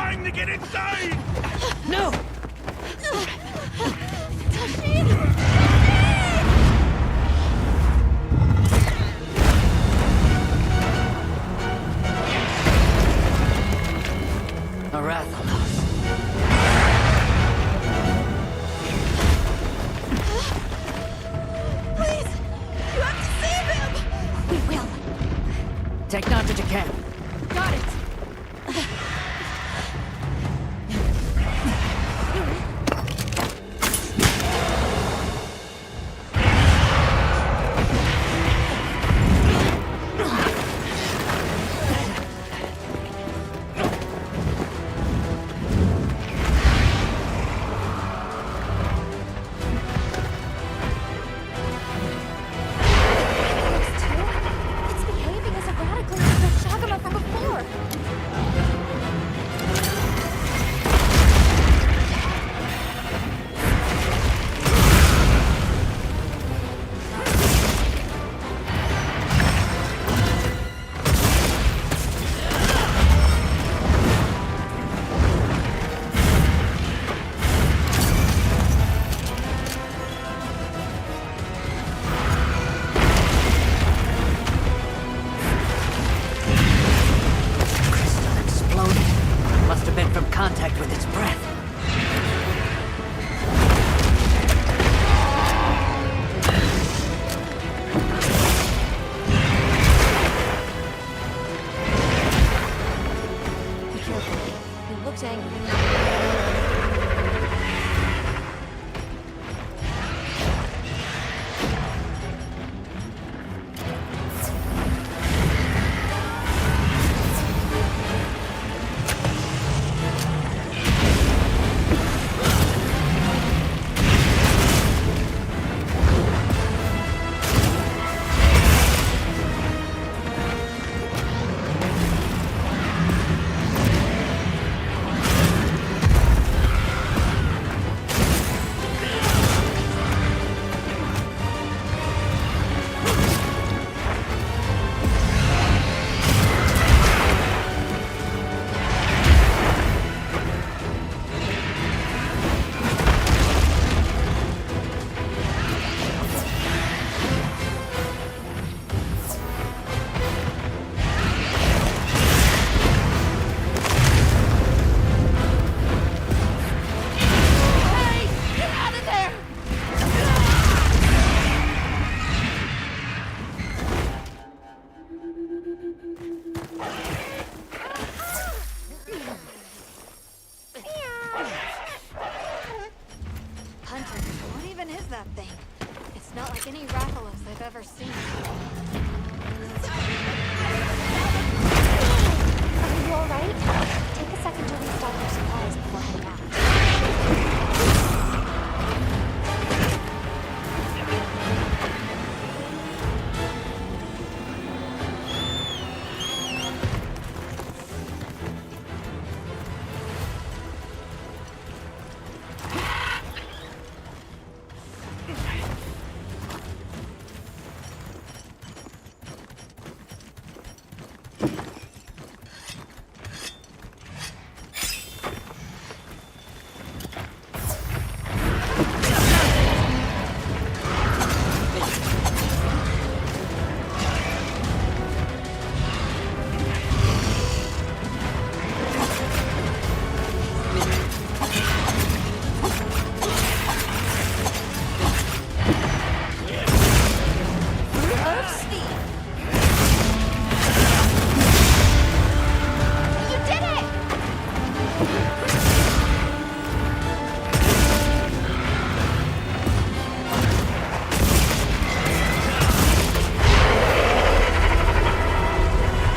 trying to get inside! No! Arathalos. Please! You have to save him! We will. Take Nata to camp. Got it! It's behaving as erratically as the Shagama from before. Crystal exploded. Must have been from contact with its breath. Be careful. He looks angry. Hey! Get out of there! Hunter, what even is that thing? It's not like any Rathalos I've ever seen. Are you alright? Take a second to restock your supplies before heading out. You did it!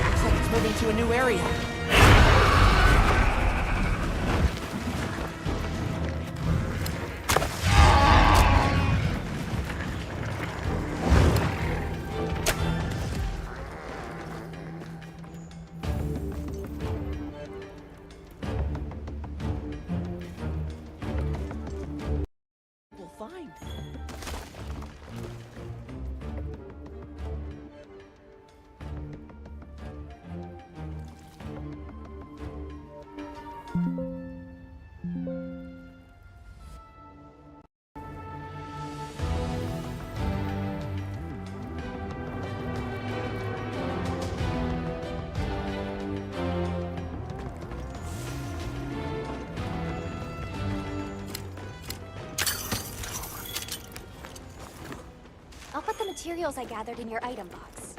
Looks like it's moving to a new area. We'll find. materials I gathered in your item box.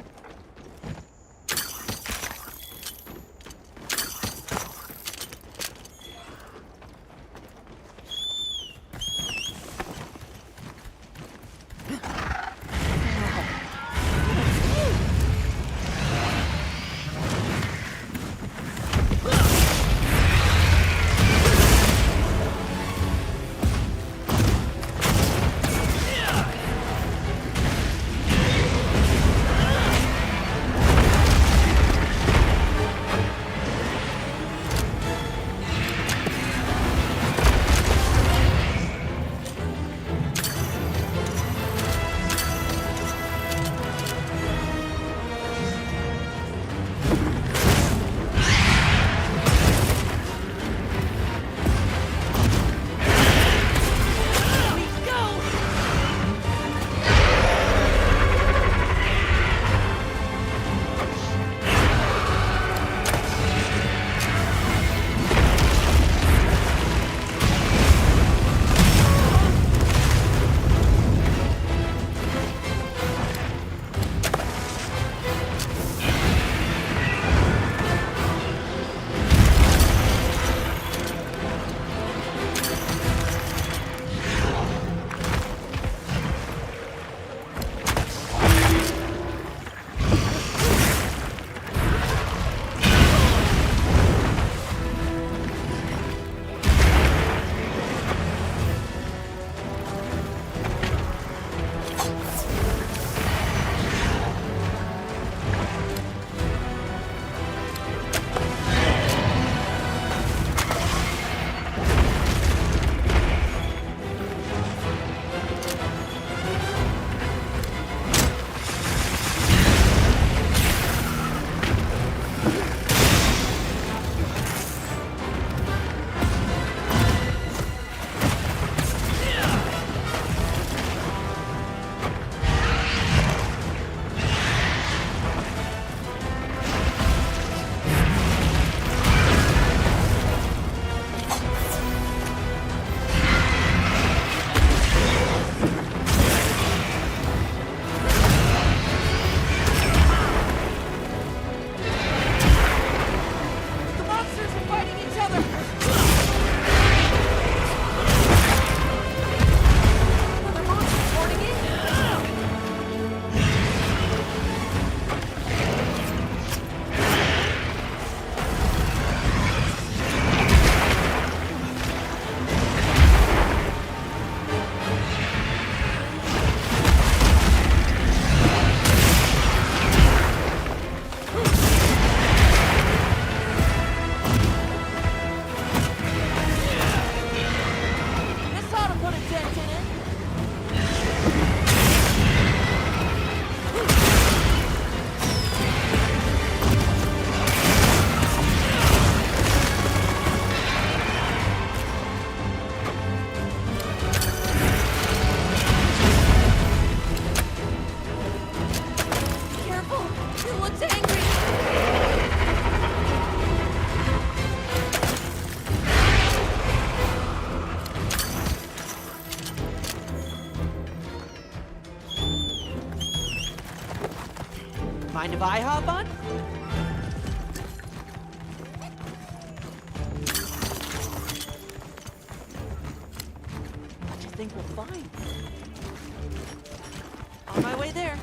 Mind if I hop on? What do you think we'll find? On my way there.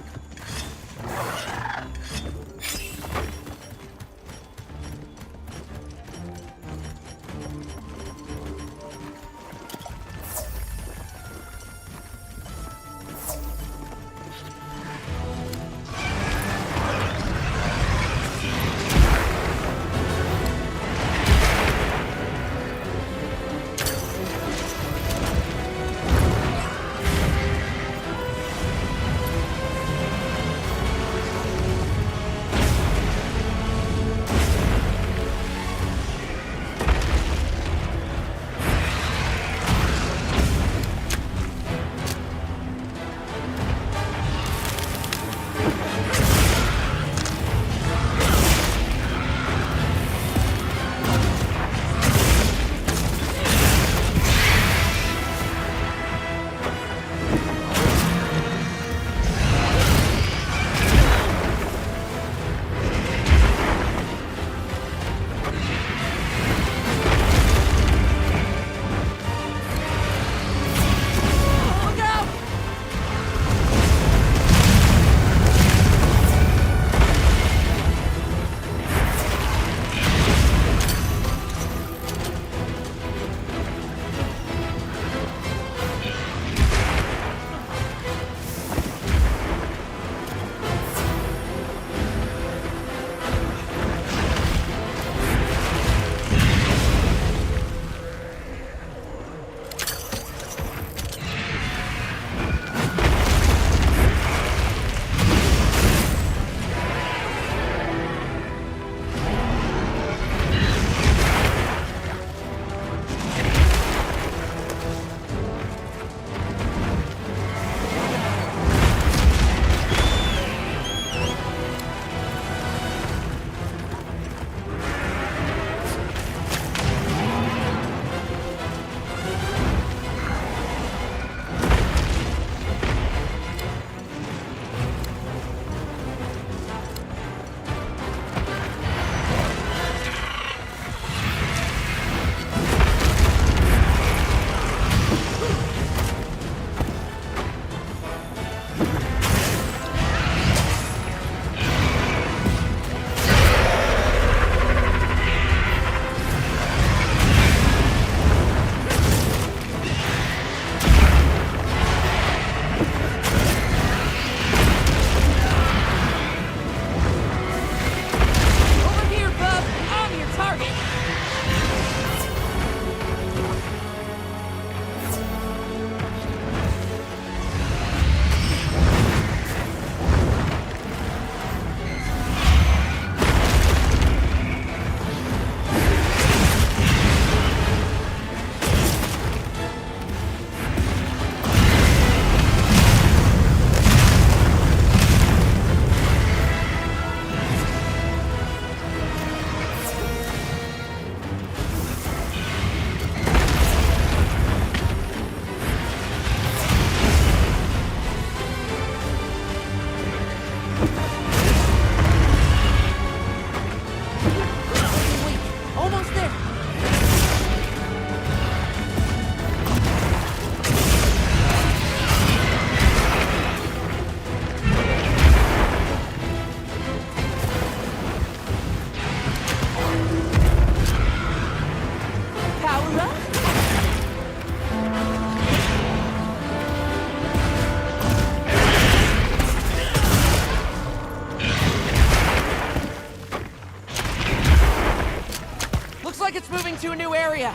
like it's moving to a new area.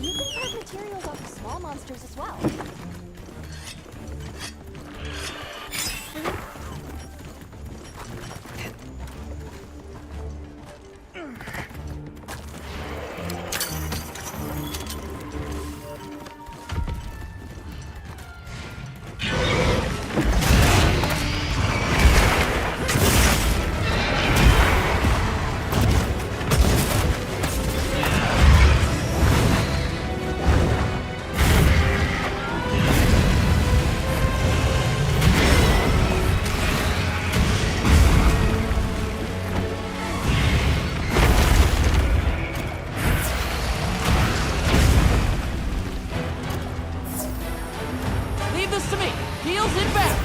You can carve materials off of small monsters as well. Leave this to me. Heels in back.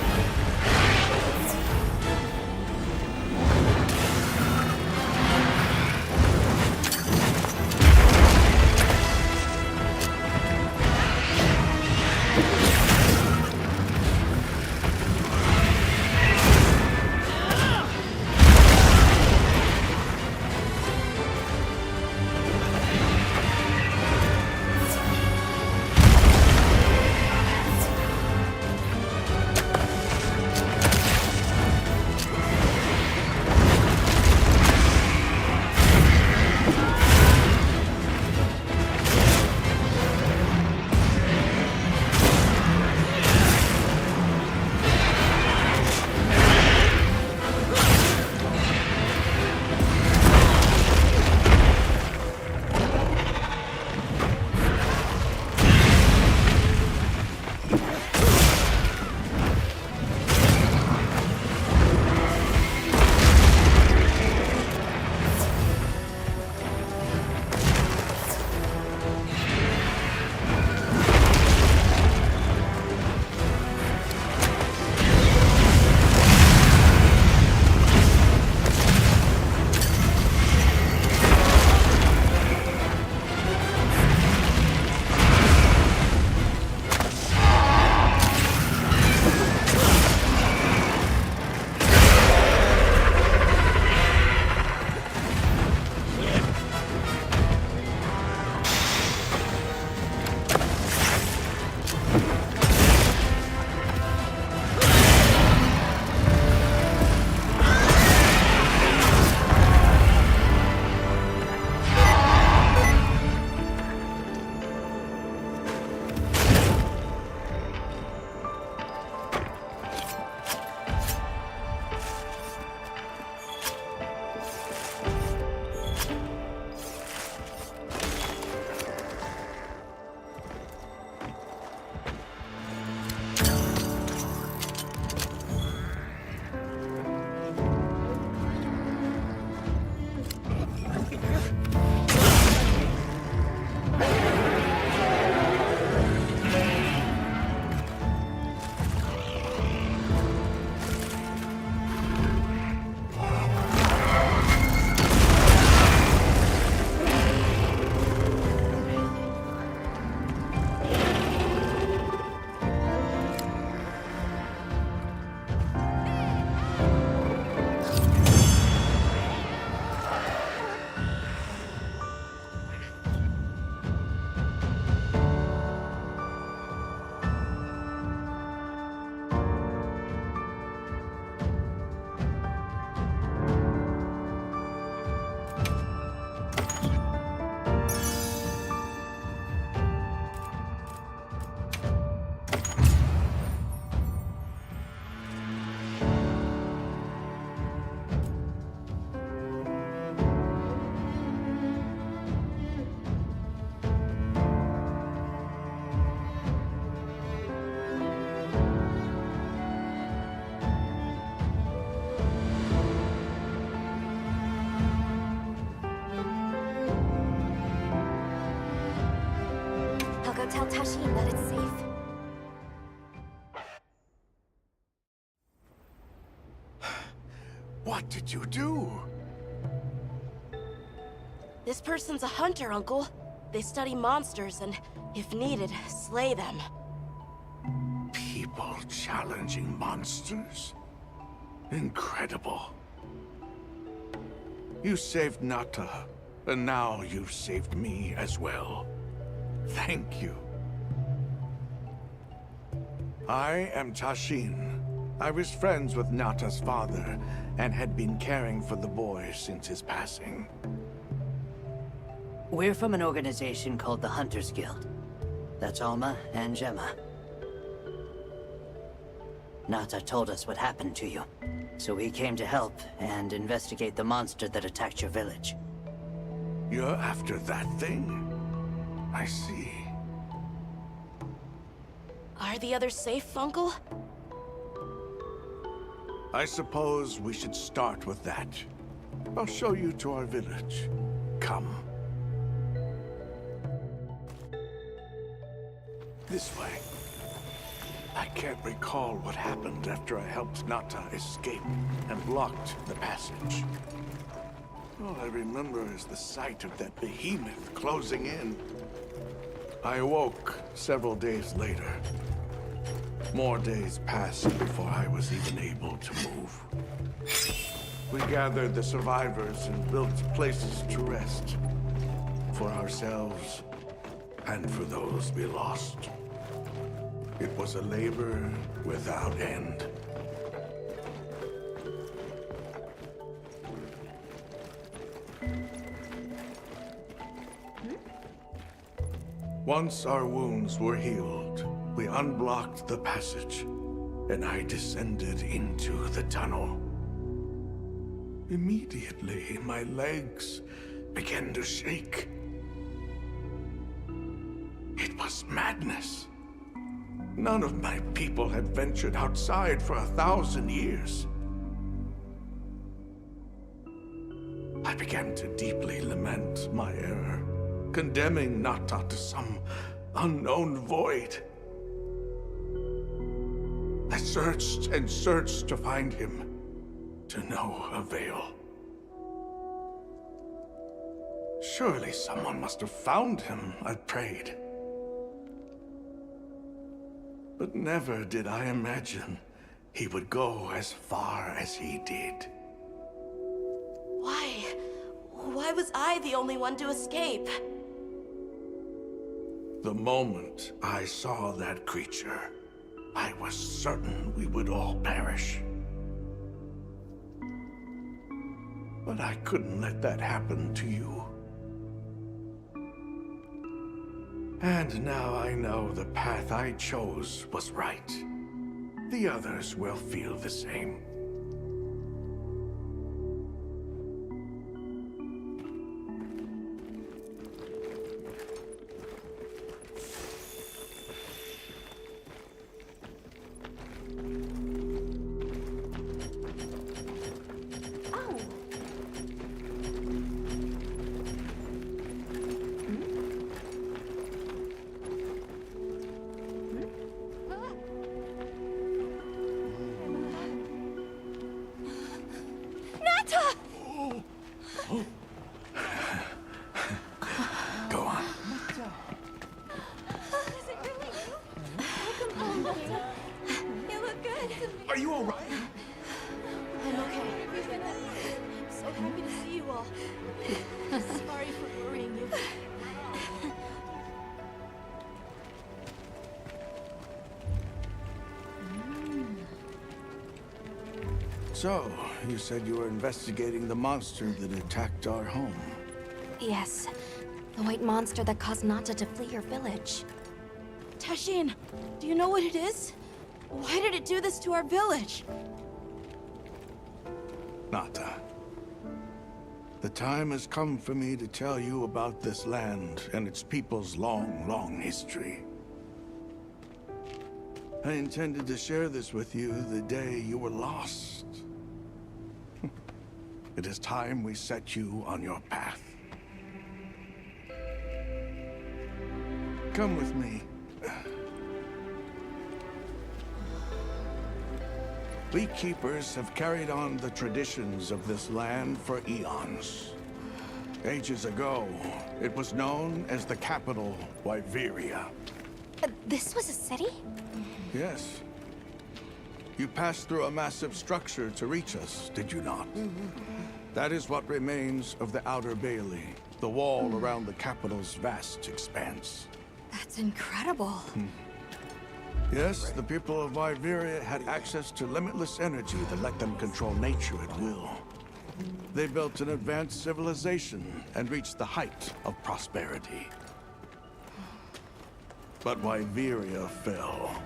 Tell Tashin that it's safe. What did you do? This person's a hunter, Uncle. They study monsters and, if needed, slay them. People challenging monsters? Incredible. You saved Nata, and now you've saved me as well. Thank you. I am Tashin. I was friends with Nata's father, and had been caring for the boy since his passing. We're from an organization called the Hunters Guild. That's Alma and Gemma. Nata told us what happened to you, so we came to help and investigate the monster that attacked your village. You're after that thing? I see. Are the others safe, Uncle? I suppose we should start with that. I'll show you to our village. Come. This way. I can't recall what happened after I helped Nata escape and blocked the passage. All I remember is the sight of that behemoth closing in. I awoke several days later. More days passed before I was even able to move. We gathered the survivors and built places to rest. For ourselves, and for those we lost. It was a labor without end. Once our wounds were healed, we unblocked the passage, and I descended into the tunnel. Immediately, my legs began to shake. It was madness. None of my people had ventured outside for 1,000 years. I began to deeply lament my error, condemning Nata to some unknown void. I searched and searched to find him, to no avail. Surely someone must have found him, I prayed. But never did I imagine he would go as far as he did. Why? Why was I the only one to escape? The moment I saw that creature, I was certain we would all perish. But I couldn't let that happen to you. And now I know the path I chose was right. The others will feel the same. Go on. Is it really you? Welcome home, You look good. Are you all right? I'm okay. I'm so happy to see you all. Sorry for worrying you. So, you said you were investigating the monster that attacked our home. Yes. The white monster that caused Nata to flee your village. Tashin, do you know what it is? Why did it do this to our village? Nata. The time has come for me to tell you about this land and its people's long, long history. I intended to share this with you the day you were lost. It is time we set you on your path. Come with me. We keepers have carried on the traditions of this land for eons. Ages ago, it was known as the capital, Wyveria. This was a city? Yes. You passed through a massive structure to reach us, did you not? That is what remains of the Outer Bailey, the wall around the capital's vast expanse. That's incredible. Yes, the people of Wyveria had access to limitless energy that let them control nature at will. They built an advanced civilization and reached the height of prosperity. But Wyveria fell.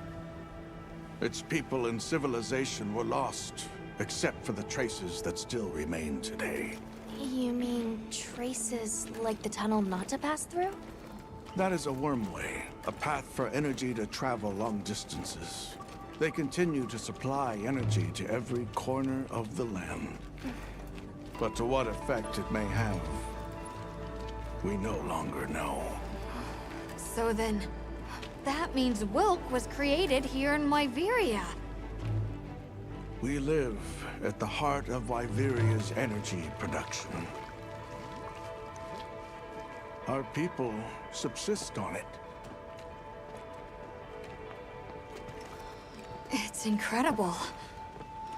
Its people and civilization were lost, except for the traces that still remain today. You mean traces like the tunnel not to pass through? That is a wormway, a path for energy to travel long distances. They continue to supply energy to every corner of the land. But to what effect it may have, we no longer know. So then, that means Wilk was created here in Wyveria. We live at the heart of Wyveria's energy production. Our people subsist on it. It's incredible.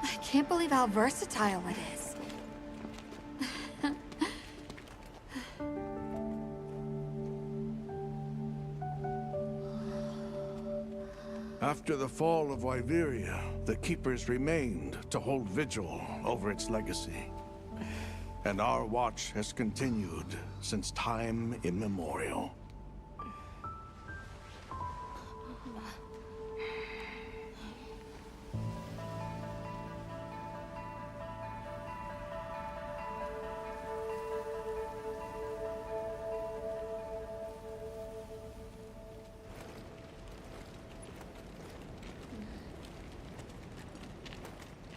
I can't believe how versatile it is. After the fall of Wyveria, the Keepers remained to hold vigil over its legacy. And our watch has continued since time immemorial.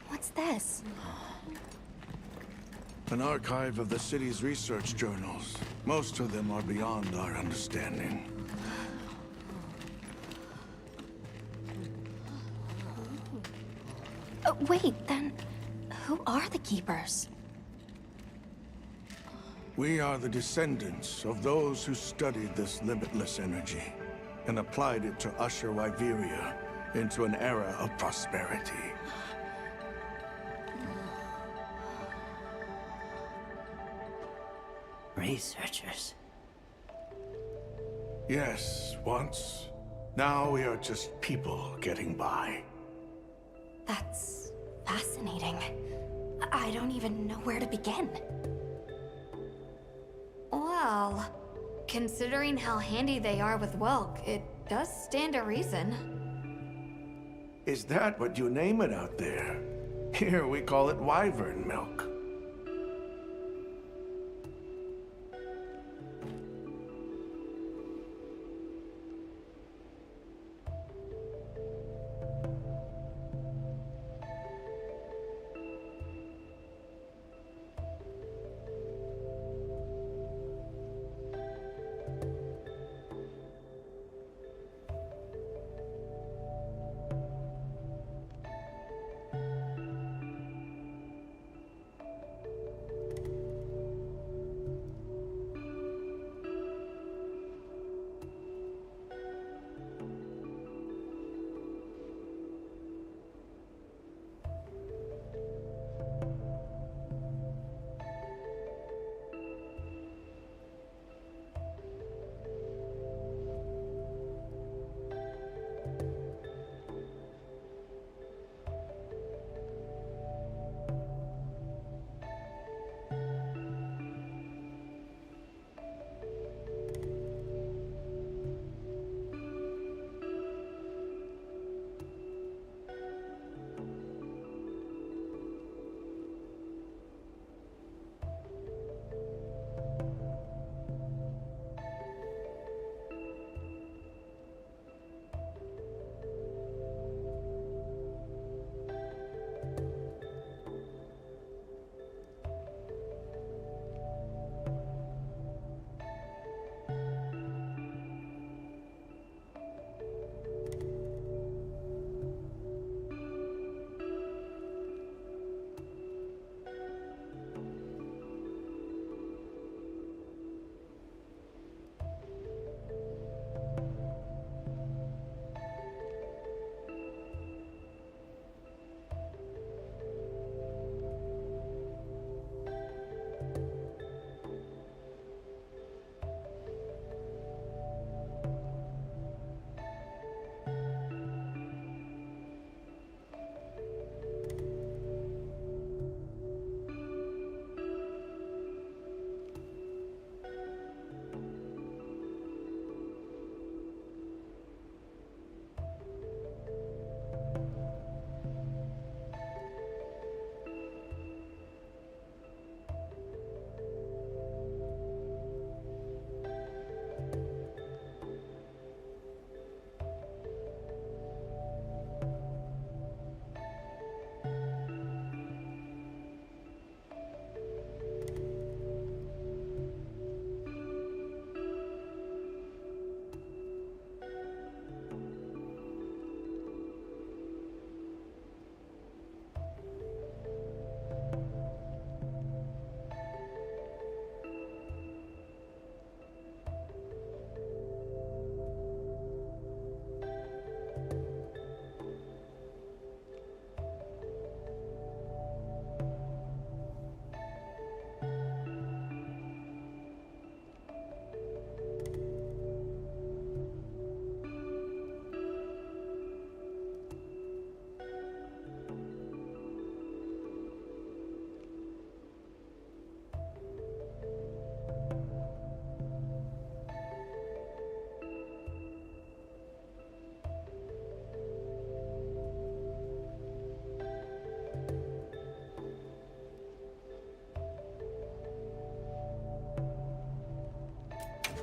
What's this? An archive of the city's research journals. Most of them are beyond our understanding. Wait, then who are the Keepers? We are the descendants of those who studied this limitless energy and applied it to usher Wyveria into an era of prosperity. Researchers. Yes, once. Now we are just people getting by. That's fascinating. I don't even know where to begin. Well, considering how handy they are with Wilk, it does stand to reason. Is that what you name it out there? Here we call it wyvern milk.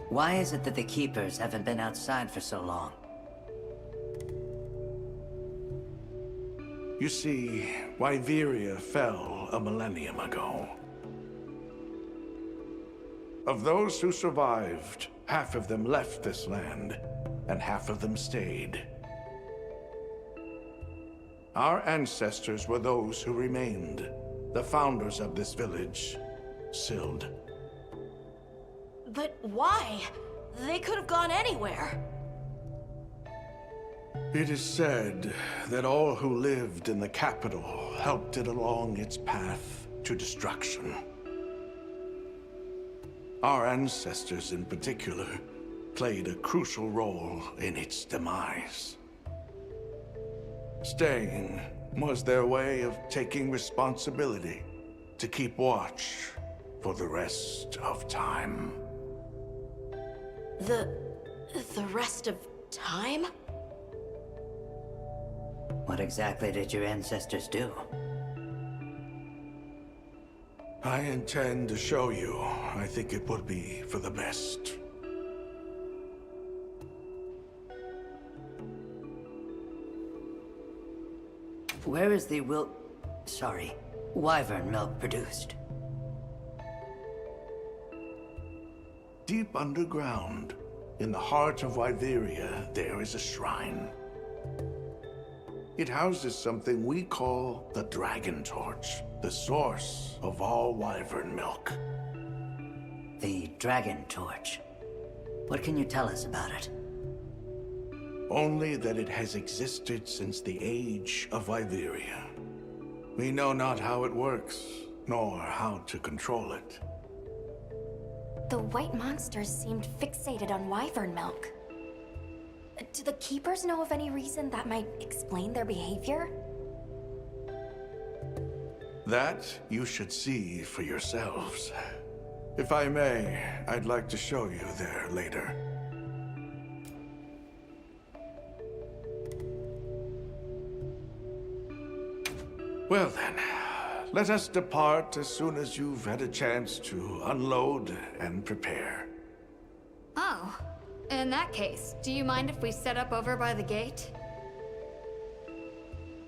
Why is it that the Keepers haven't been outside for so long? You see, Wyveria fell a millennium ago. Of those who survived, half of them left this land, and half of them stayed. Our ancestors were those who remained, the founders of this village, Sild. But why? They could have gone anywhere. It is said that all who lived in the capital helped it along its path to destruction. Our ancestors in particular played a crucial role in its demise. Staying was their way of taking responsibility to keep watch for the rest of time. The rest of time? What exactly did your ancestors do? I intend to show you. I think it would be for the best. Where is the wyvern milk produced? Deep underground, in the heart of Wyveria, there is a shrine. It houses something we call the Dragon Torch, the source of all wyvern milk. The Dragon Torch. What can you tell us about it? Only that it has existed since the age of Wyveria. We know not how it works, nor how to control it. The white monsters seemed fixated on wyvern milk. Do the Keepers know of any reason that might explain their behavior? That you should see for yourselves. If I may, I'd like to show you there later. Well then, let us depart as soon as you've had a chance to unload and prepare. Oh, in that case, do you mind if we set up over by the gate?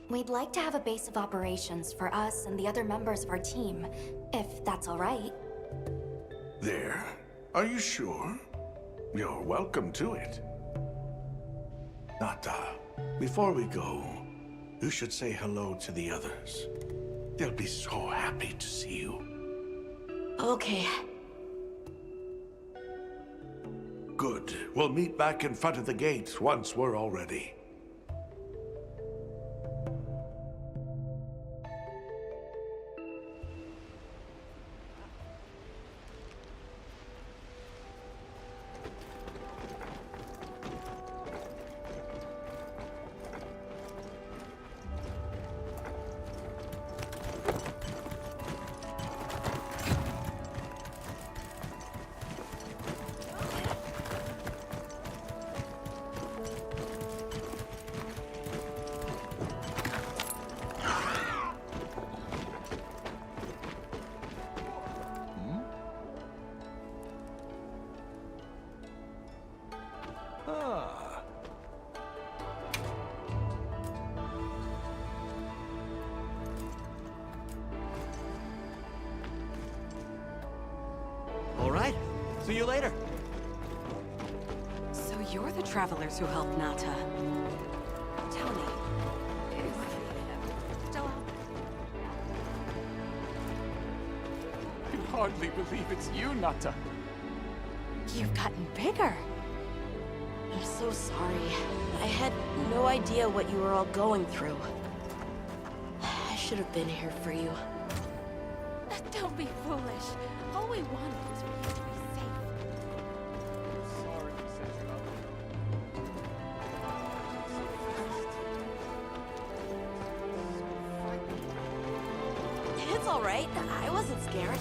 We'd like to have a base of operations for us and the other members of our team, if that's all right. There? Are you sure? You're welcome to it. Nata, before we go, you should say hello to the others. They'll be so happy to see you. Okay. Good. We'll meet back in front of the gate once we're all ready. All right. See you later. So you're the travelers who helped Nata. Tell me, Still out I can hardly believe it's you, Nata. you've gotten bigger. I'm so sorry. I had no idea what you were all going through. I should have been here for you. Don't be foolish. All we wanted was for you to be safe. Sorry we sent you out there. It's all right. I wasn't scared.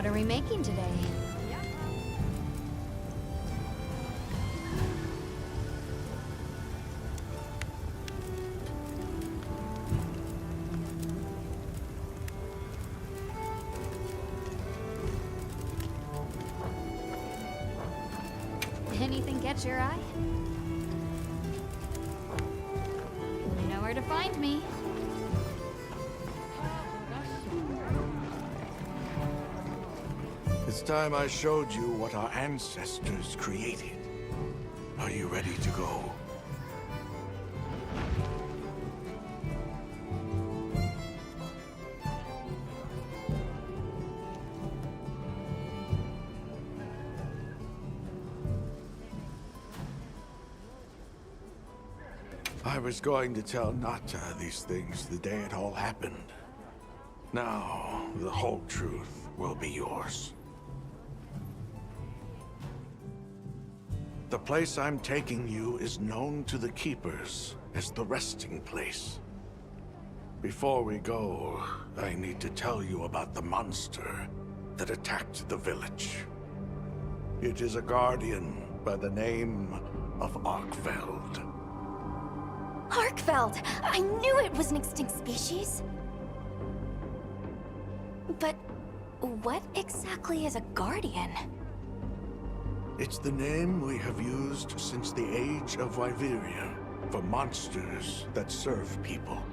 What are we making today? Anything catch your eye? You know where to find me. It's time I showed you what our ancestors created. Are you ready to go? I was going to tell Nata these things the day it all happened. Now, the whole truth will be yours. The place I'm taking you is known to the Keepers as the resting place. Before we go, I need to tell you about the monster that attacked the village. It is a guardian by the name of Arkfeld. Arkfeld! I knew it was an extinct species! But what exactly is a guardian? It's the name we have used since the age of Wyveria for monsters that serve people.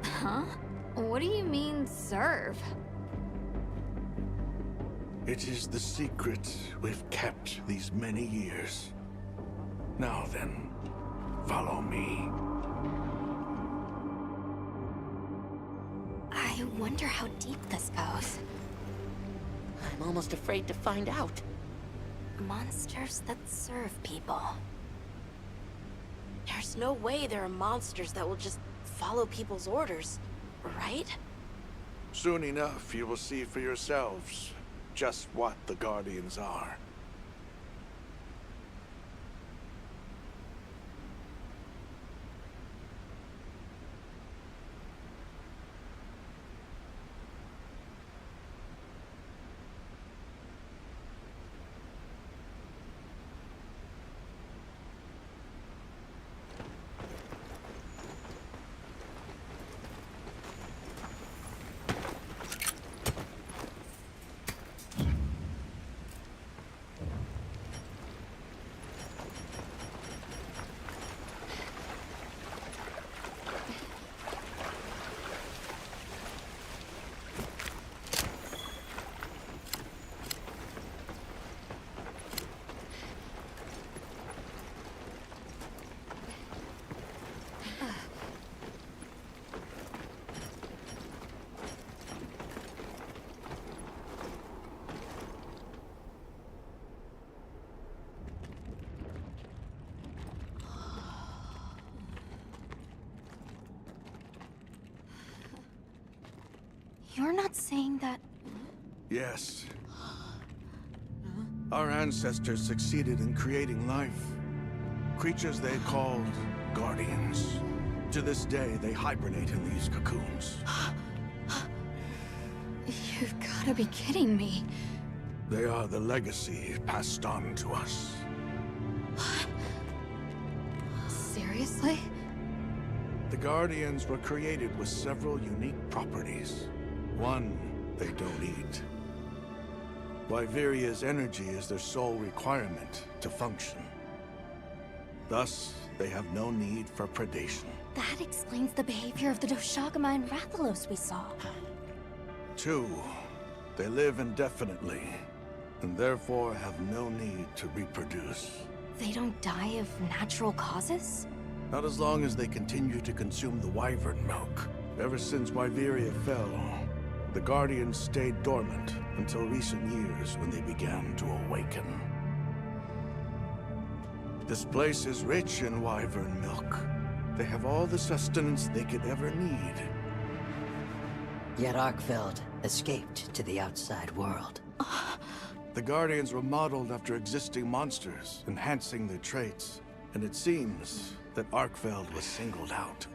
Huh? What do you mean, serve? It is the secret we've kept these many years. Now then, follow me. I wonder how deep this goes. I'm almost afraid to find out. Monsters that serve people. There's no way there are monsters that will just follow people's orders, right? Soon enough, you will see for yourselves just what the Guardians are. You're not saying that... Yes. Our ancestors succeeded in creating life. Creatures they called Guardians. To this day, they hibernate in these cocoons. You've gotta be kidding me. They are the legacy passed on to us. Seriously? The Guardians were created with several unique properties. One, they don't eat. Wyveria's energy is their sole requirement to function. Thus, they have no need for predation. That explains the behavior of the Doshagama and Rathalos we saw. 2, they live indefinitely, and therefore have no need to reproduce. They don't die of natural causes? Not as long as they continue to consume the wyvern milk. Ever since Wyveria fell, the Guardians stayed dormant until recent years when they began to awaken. This place is rich in wyvern milk. They have all the sustenance they could ever need. Yet Arkfeld escaped to the outside world. The Guardians were modeled after existing monsters, enhancing their traits. And it seems that Arkfeld was singled out.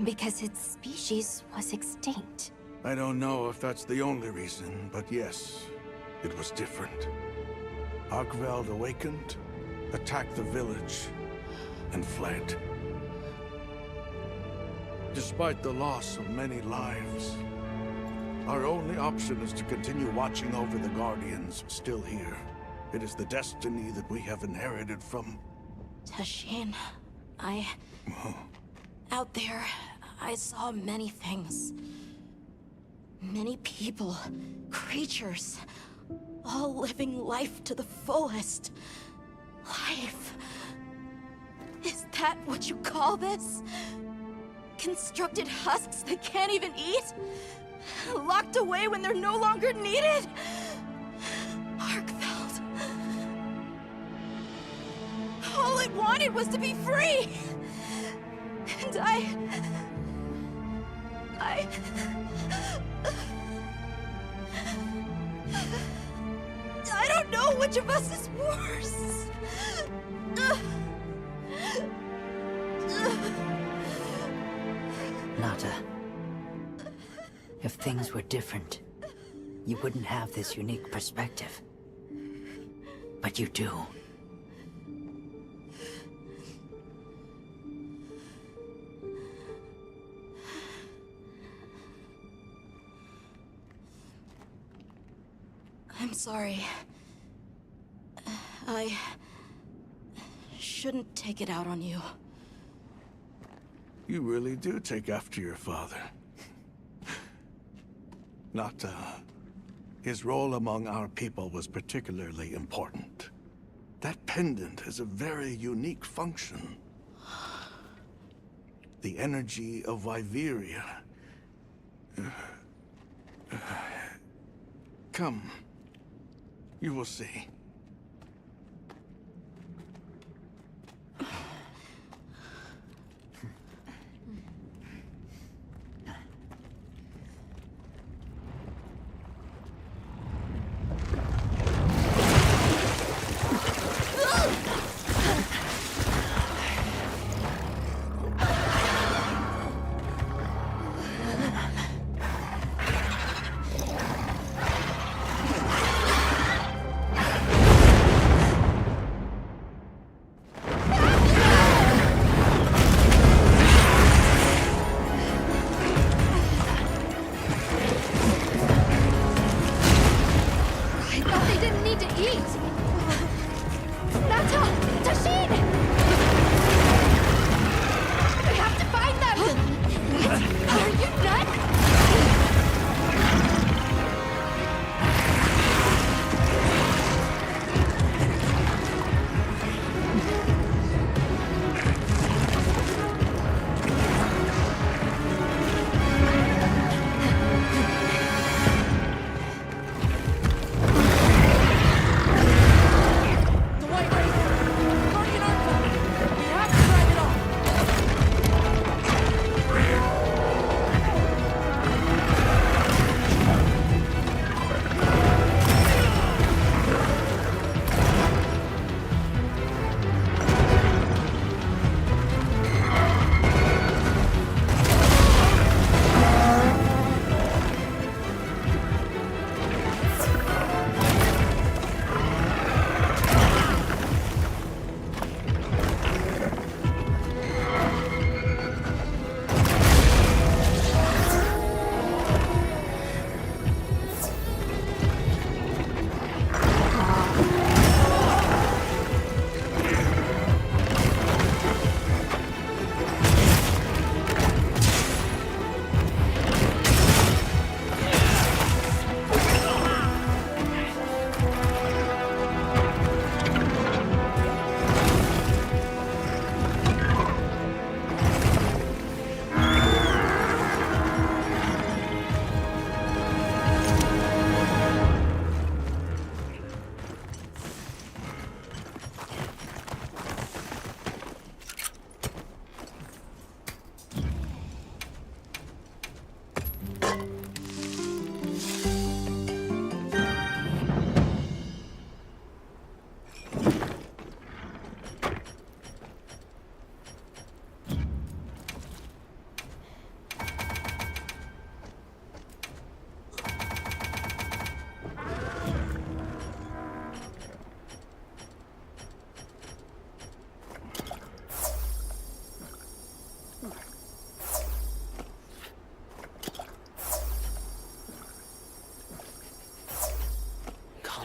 Because its species was extinct. I don't know if that's the only reason, but yes, it was different. Arkveld awakened, attacked the village, and fled. Despite the loss of many lives, our only option is to continue watching over the Guardians still here. It is the destiny that we have inherited from... Tashin, out there, I saw many things. Many people, creatures, all living life to the fullest. Life. Is that what you call this? Constructed husks that can't even eat? Locked away when they're no longer needed? Arkveld. All it wanted was to be free! And I don't know which of us is worse. Nata, if things were different, you wouldn't have this unique perspective. But you do. I'm sorry. I shouldn't take it out on you. You really do take after your father. Nata, his role among our people was particularly important. That pendant has a very unique function. The energy of Wyveria. Come. You will see.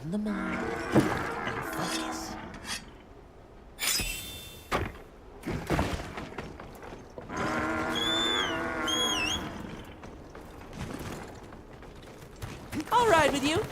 calm the mind and focus. I'll ride with you.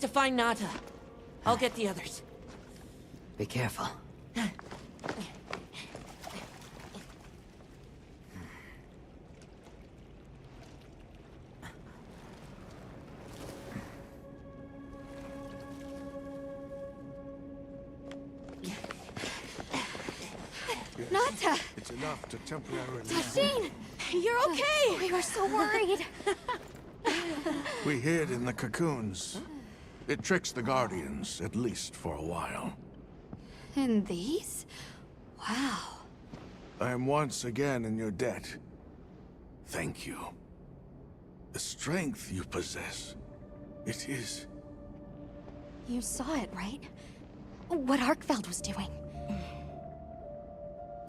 to find Nata. I'll get the others. Be careful. Nata! It's enough to temporarily... Tashine! You're okay! We were so worried. We hid in the cocoons. It tricks the Guardians, at least for a while. And these? Wow. I am once again in your debt. Thank you. The strength you possess, it is... You saw it, right? What Arkfeld was doing.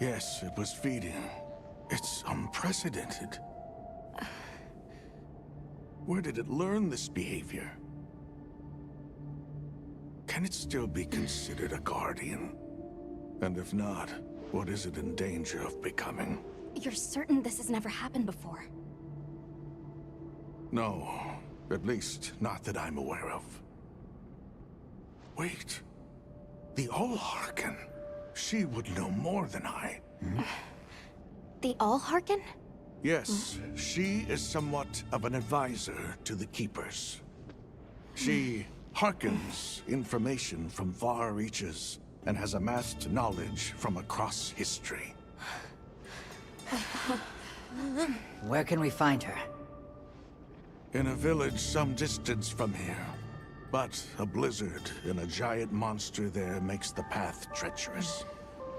Yes, it was feeding. It's unprecedented. Where did it learn this behavior? Can it still be considered a Guardian? And if not, what is it in danger of becoming? You're certain this has never happened before? No, at least not that I'm aware of. Wait, the Allharken. She would know more than I. The Allharken? Yes, she is somewhat of an advisor to the Keepers. She hearkens information from far reaches and has amassed knowledge from across history. Where can we find her? In a village some distance from here. But a blizzard and a giant monster there makes the path treacherous.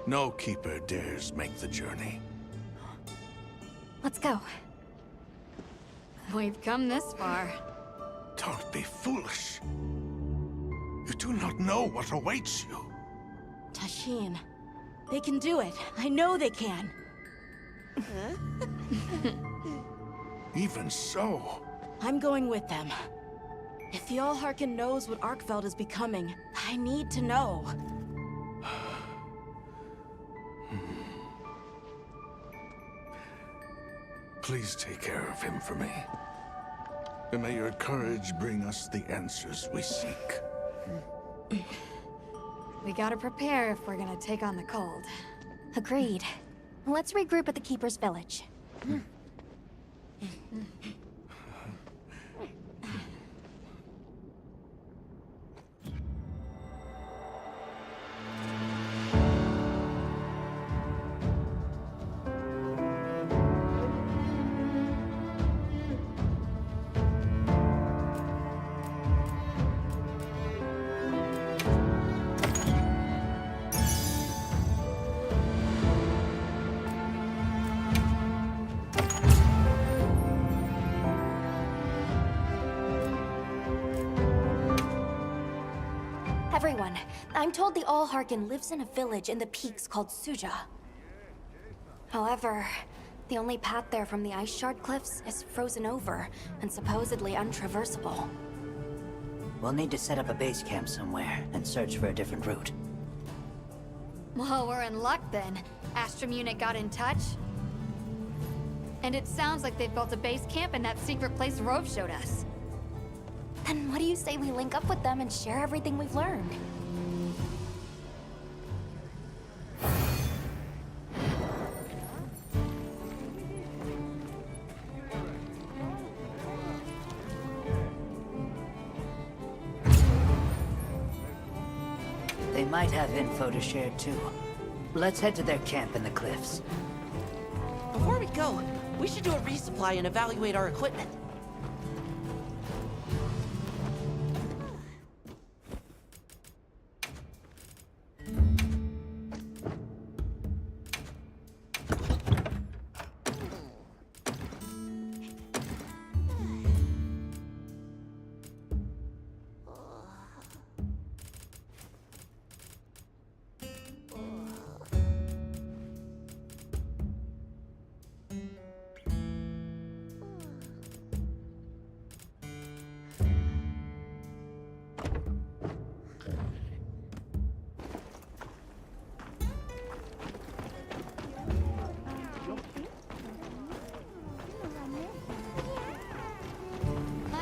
No Keeper dares make the journey. Let's go. We've come this far. Don't be foolish. You do not know what awaits you. Tashine, they can do it. I know they can. Even so, I'm going with them. If the Allharken knows what Arkfeld is becoming, I need to know. please take care of him for me. And may your courage bring us the answers we seek. We gotta prepare if we're gonna take on the cold. Agreed. Let's regroup at the Keeper's Village. Everyone, I'm told the Allharken lives in a village in the peaks called Suja. However, the only path there from the Ice Shard Cliffs is frozen over and supposedly untraversable. We'll need to set up a base camp somewhere and search for a different route. Well, we're in luck then. Astrum unit got in touch. And it sounds like they've built a base camp in that secret place Rove showed us. Then what do you say we link up with them and share everything we've learned? They might have info to share too. Let's head to their camp in the cliffs. Before we go, we should do a resupply and evaluate our equipment.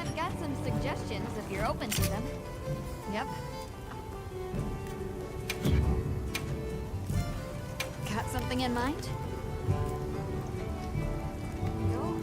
I've got some suggestions if you're open to them. Yep. Got something in mind? Yo.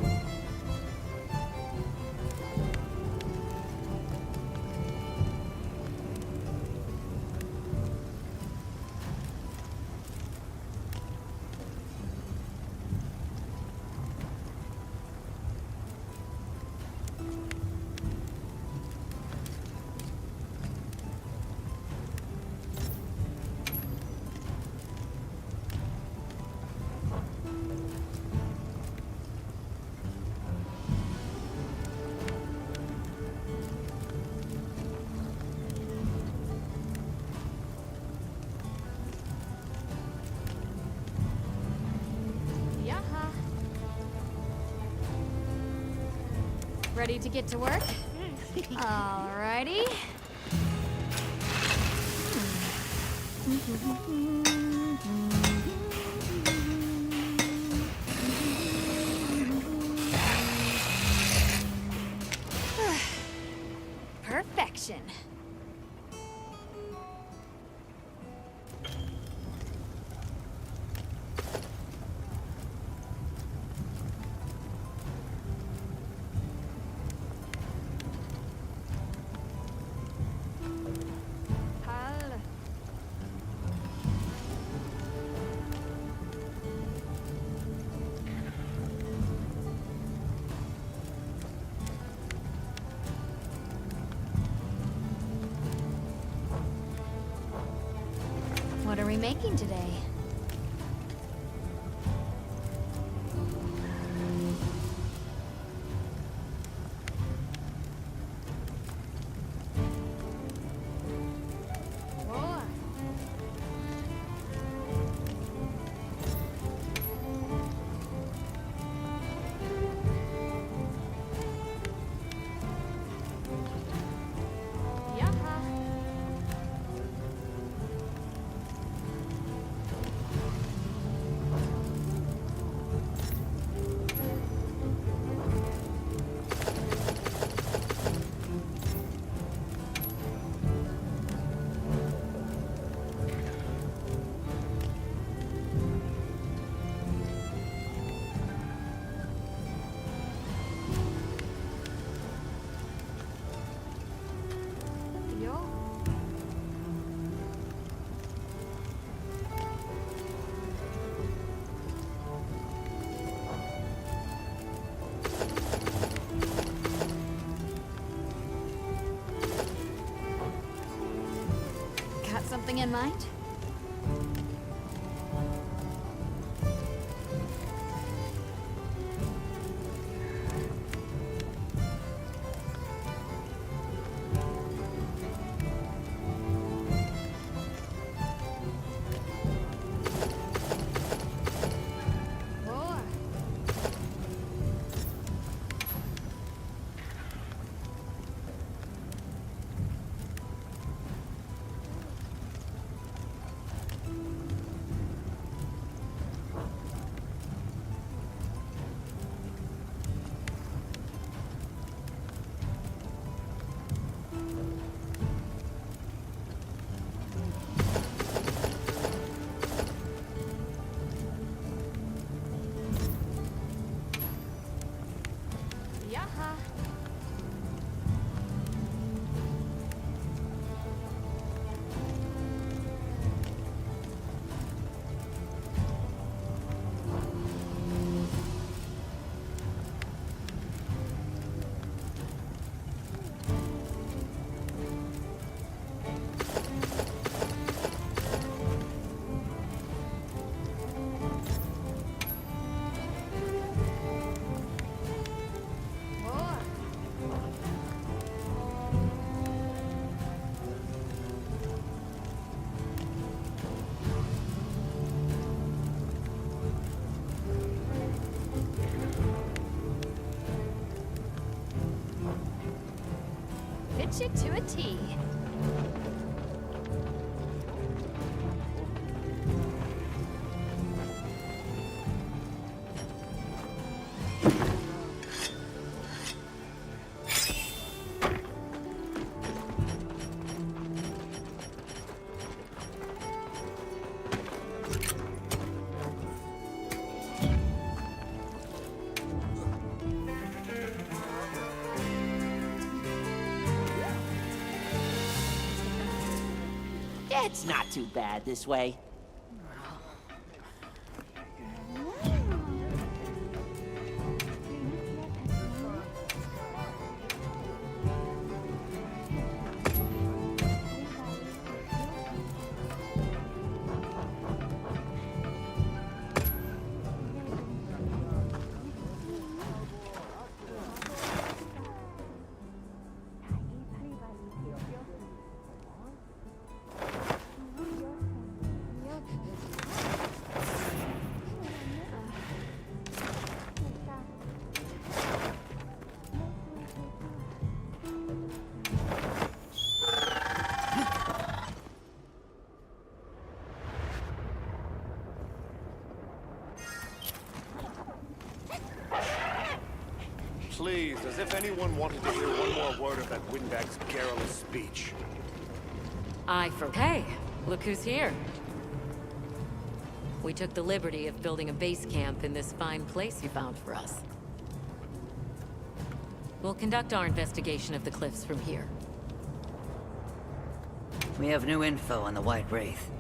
Yaha. Ready to get to work? Alrighty. Perfection. Hal. What are we making today? Whoa. Yaha. Yo. Got something in mind? Whoa. Yaha. Whoa. Fit you to a T. It's not too bad this way. Please, as if anyone wanted to hear one more word of that windbag's garrulous speech. Hey, look who's here. We took the liberty of building a base camp in this fine place you found for us. We'll conduct our investigation of the cliffs from here. We have new info on the White Wraith.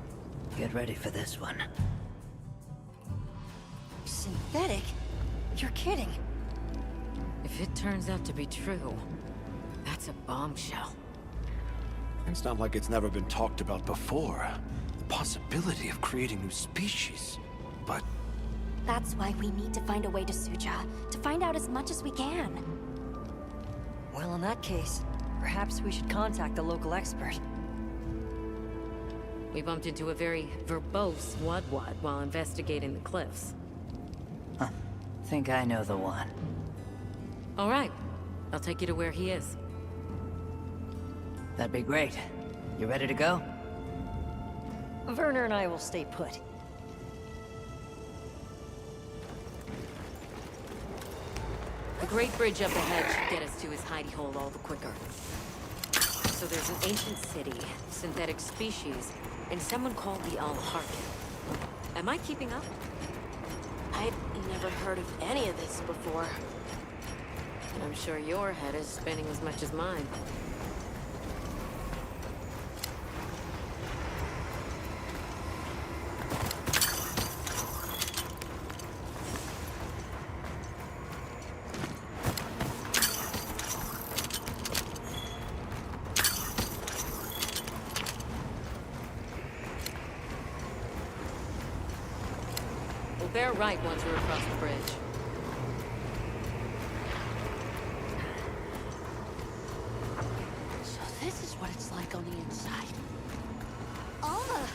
Get ready for this one. Synthetic? You're kidding. If it turns out to be true, that's a bombshell. It's not like it's never been talked about before. The possibility of creating new species. But That's why we need to find a way to Suja, to find out as much as we can. Well, in that case, perhaps we should contact the local expert. We bumped into a very verbose Wudwad while investigating the cliffs. Think I know the one. All right, I'll take you to where he is. That'd be great. You ready to go? Werner and I will stay put. The Great Bridge up ahead should get us to his hidey hole all the quicker. So there's an ancient city, synthetic species, and someone called the Al-Harkin. Am I keeping up? I've never heard of any of this before. I'm sure your head is spinning as much as mine. We'll bear right once we're across the bridge. So this is what it's like on the inside. Alma,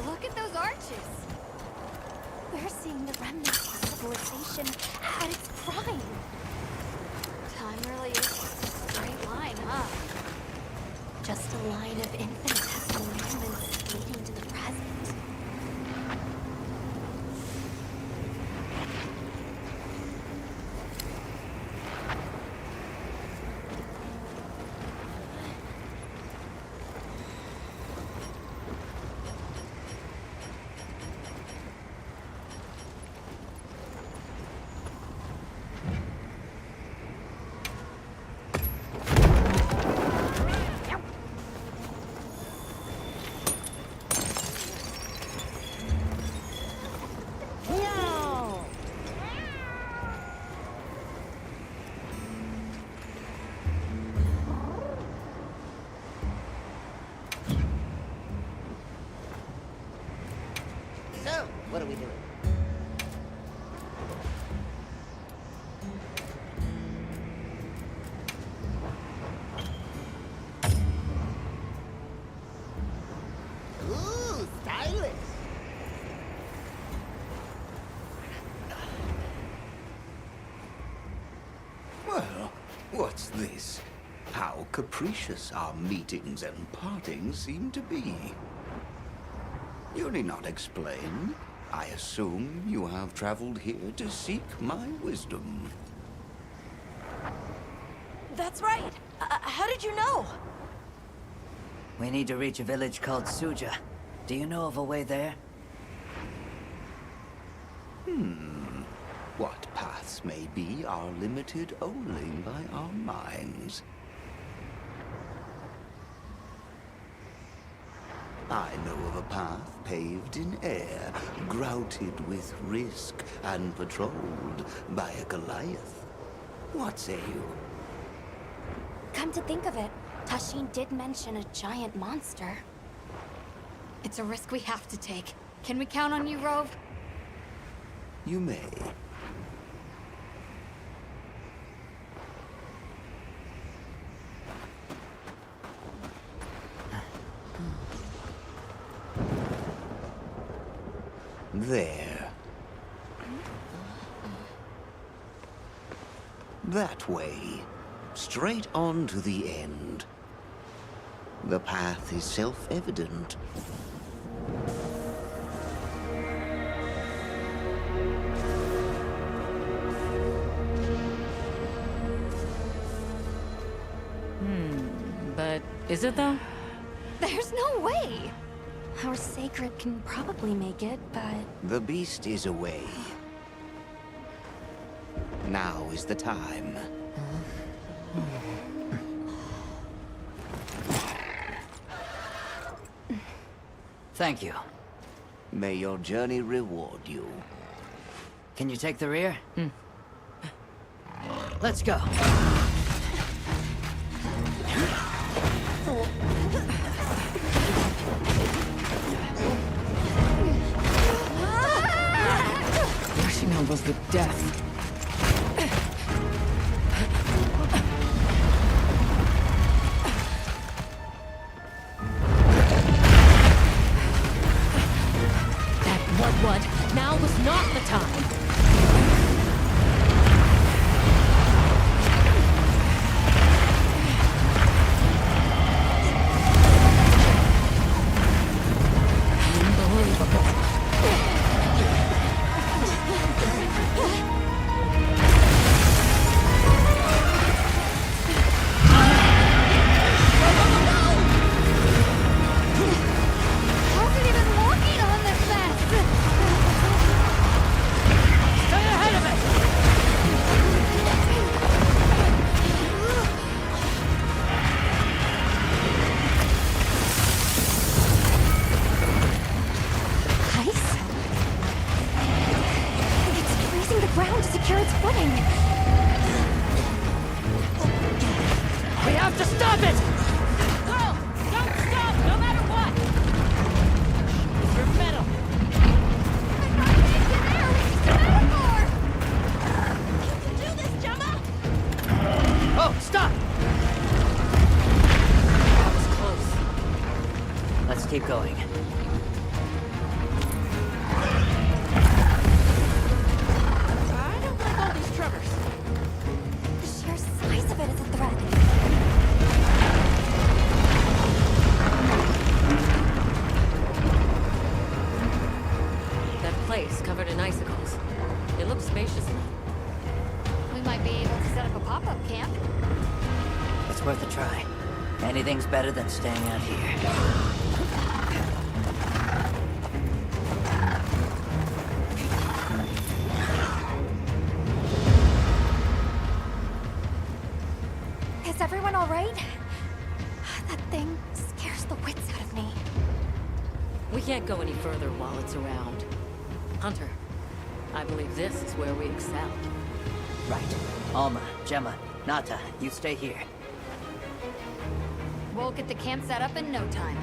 look at those arches. We're seeing the remnants of civilization at its prime. Time really is just a straight line, huh? Just a line of infinitesimal moments leading to the present. So, what are we doing? Ooh, stylish! Well, what's this? How capricious our meetings and partings seem to be. You need not explain. I assume you have traveled here to seek my wisdom. That's right. How did you know? We need to reach a village called Suja. Do you know of a way there? What paths may be are limited only by our minds. I know of a path paved in air, grouted with risk, and patrolled by a Goliath. What say you? Come to think of it, Tashin did mention a giant monster. It's a risk we have to take. Can we count on you, Rove? You may. There. That way. Straight on to the end. The path is self-evident. But is it though? There's no way! Our sacred can probably make it, but... The beast is away. Now is the time. Thank you. May your journey reward you. Can you take the rear? Let's go. Yoshino was the death. What? Now was not the time. Keep going. I don't like all these tremors. The sheer size of it is a threat. That place covered in icicles. It looks spacious enough. We might be able to set up a pop-up camp. It's worth a try. Anything's better than staying out here. Is everyone all right? That thing scares the wits out of me. We can't go any further while it's around. Hunter, I believe this is where we excel. Right. Alma, Gemma, Nata, you stay here. We'll get the camp set up in no time.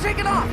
Shake it off!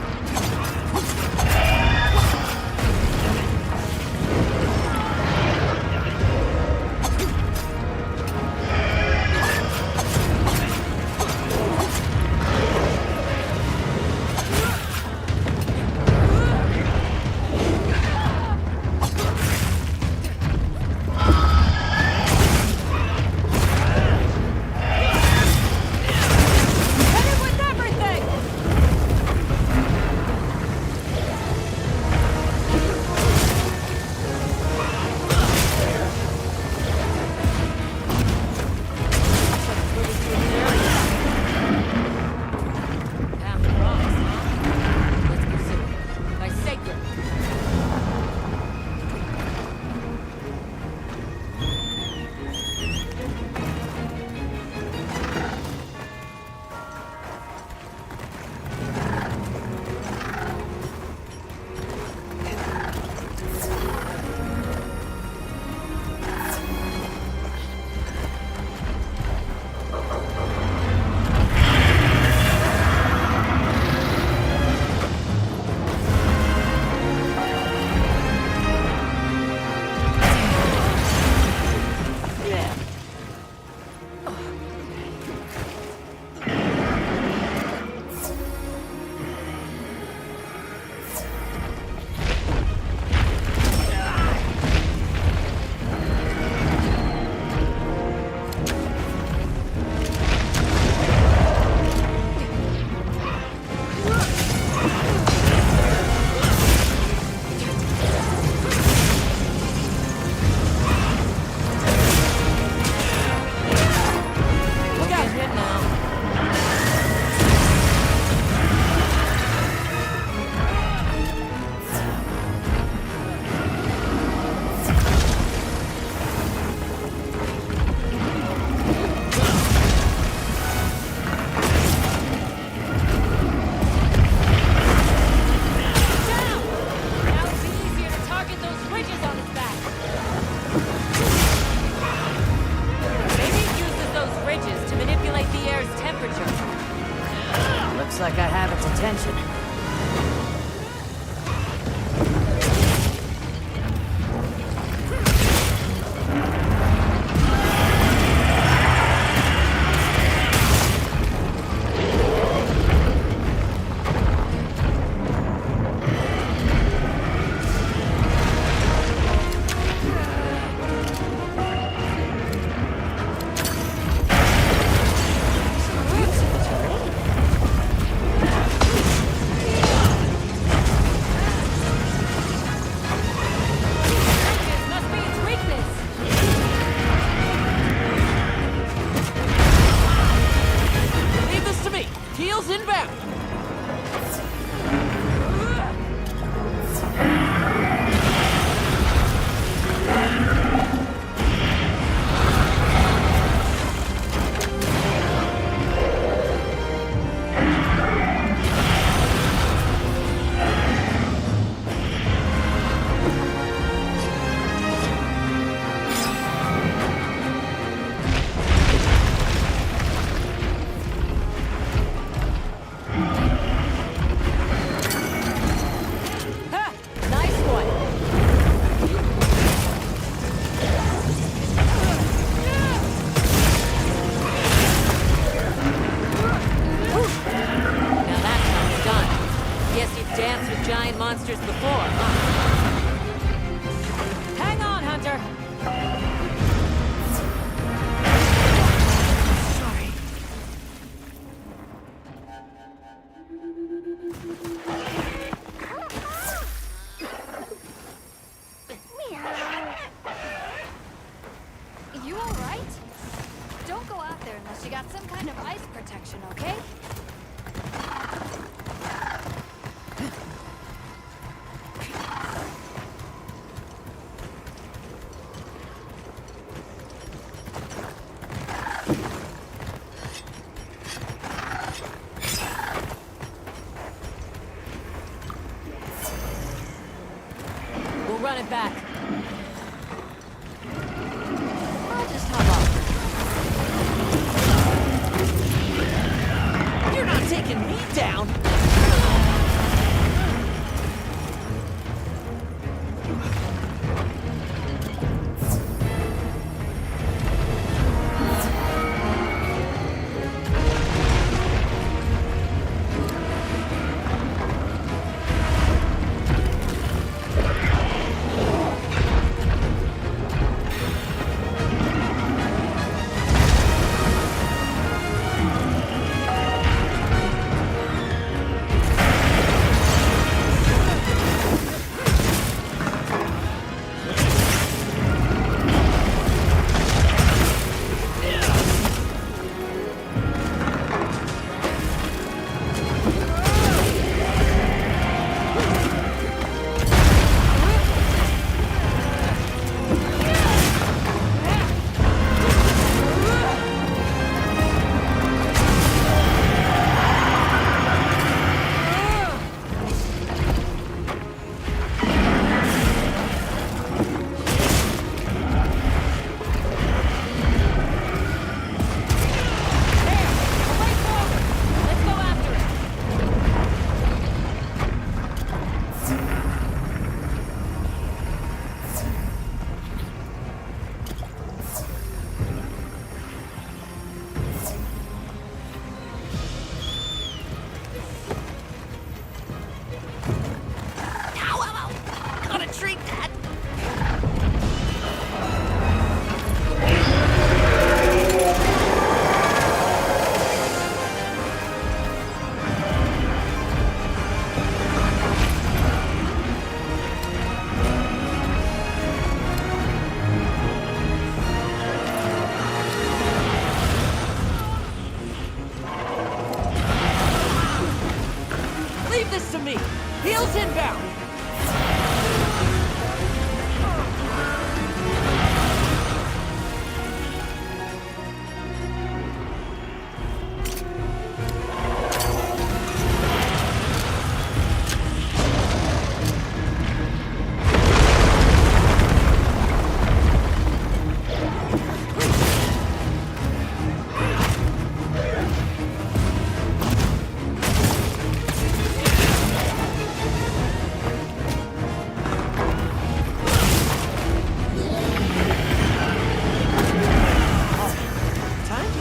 Looks like I have its attention. Monsters before, huh? Hang on, Hunter! Sorry. You alright? Don't go out there unless you got some kind of ice protection, okay? Run it back. I'll just hop off. You're not taking me down! Leave this to me! Heels inbound!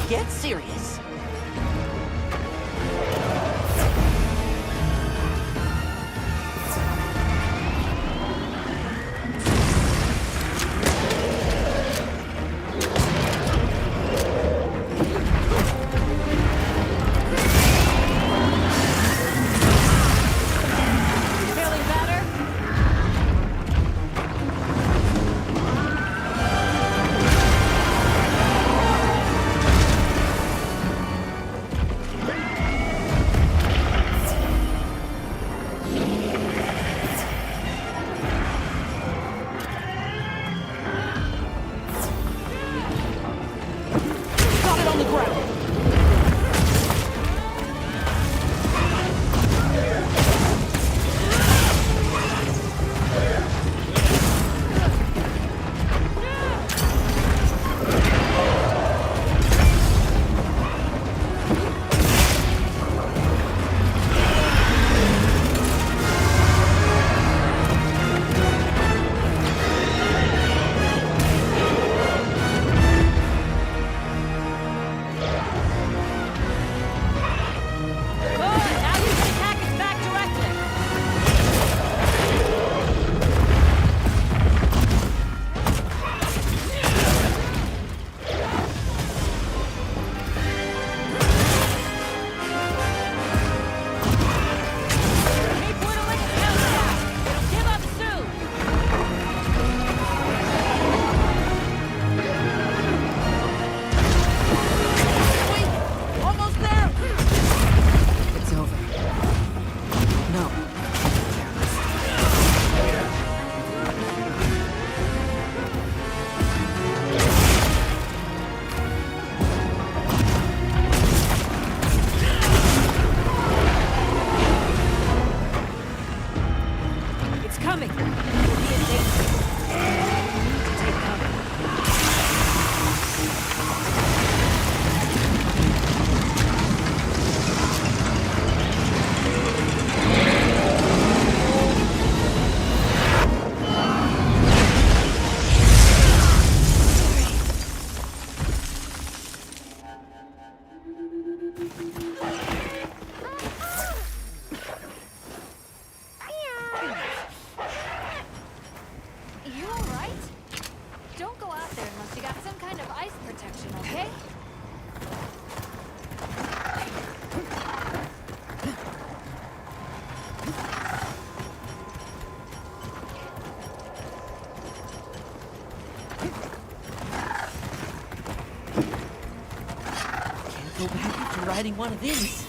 Get serious. Feeling better? Got it on the ground. Go back after riding one of these.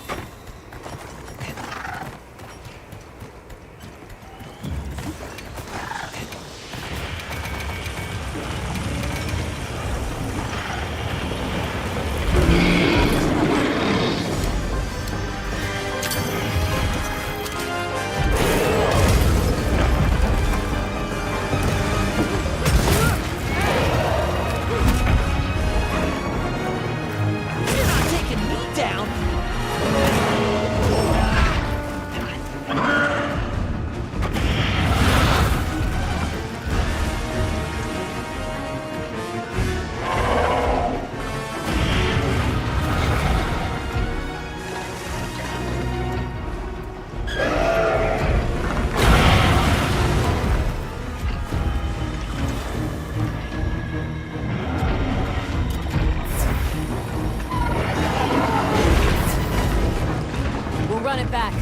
Run it back.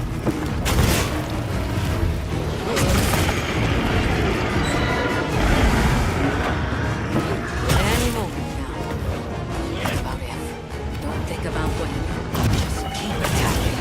Any moment now. Forget about it. Don't think about when. Just keep attacking.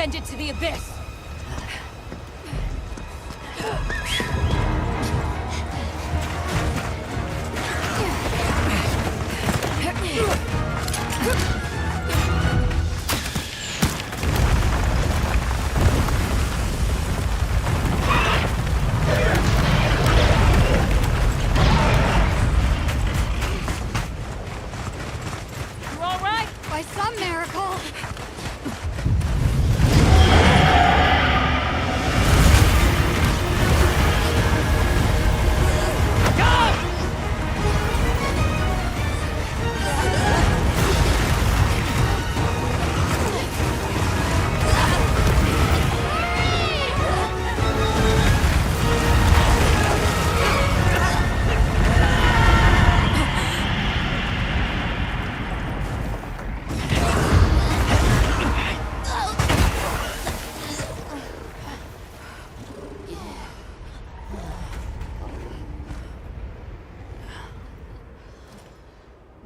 send it to the abyss! You all right? By some miracle.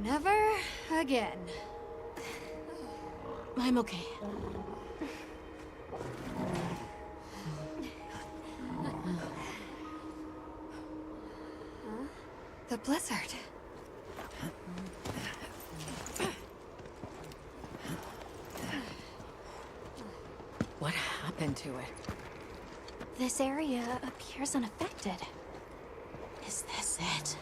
Never again. I'm okay. The blizzard. What happened to it? This area appears unaffected. Is this it?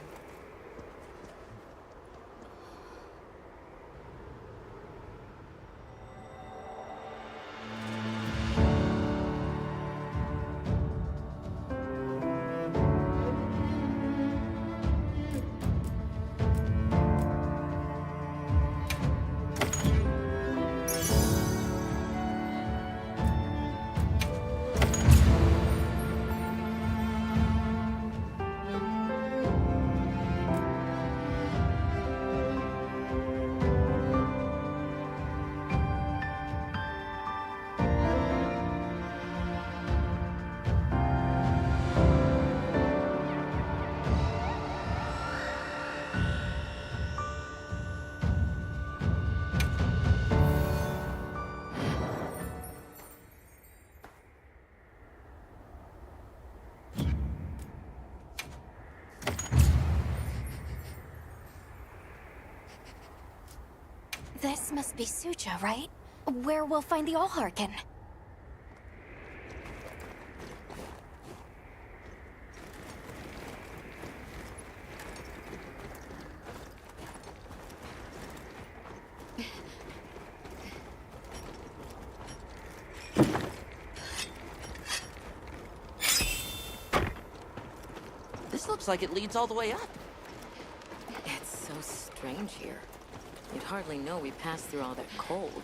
This must be Sucha, right? Where we'll find the Allharkin. This looks like it leads all the way up. It's so strange here. You'd hardly know we passed through all that cold.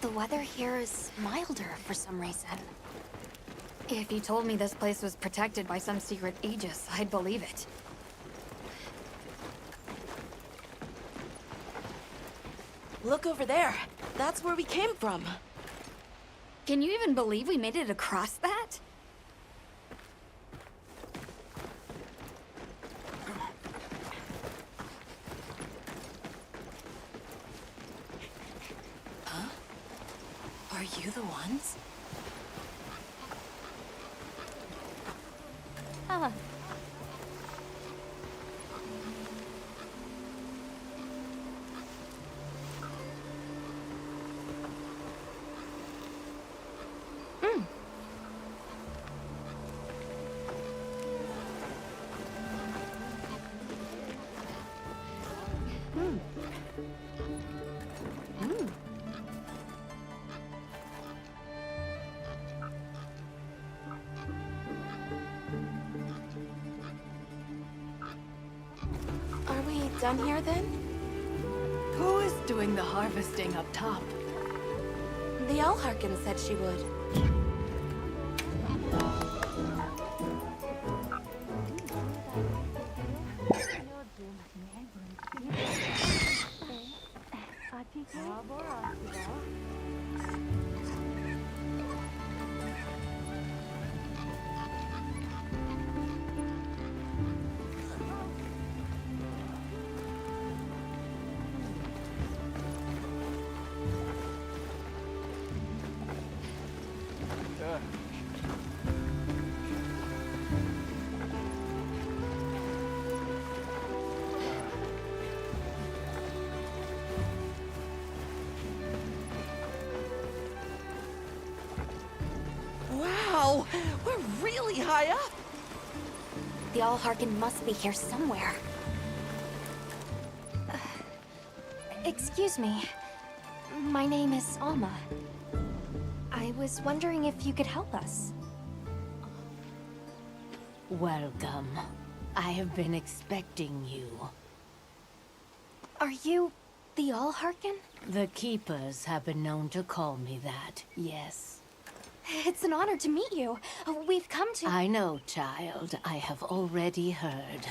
The weather here is milder for some reason. If you told me this place was protected by some secret aegis, I'd believe it. Look over there. That's where we came from. Can you even believe we made it across that? Are you the ones? Ah. Are we done here then? Who is doing the harvesting up top? The Allharkin said she would. Whoa! We're really high up! The Allharkin must be here somewhere. Excuse me. My name is Alma. I was wondering if you could help us. Welcome. I have been expecting you. Are you the Allharkin? The Keepers have been known to call me that, yes. It's an honor to meet you. We've come to— I know, child. I have already heard.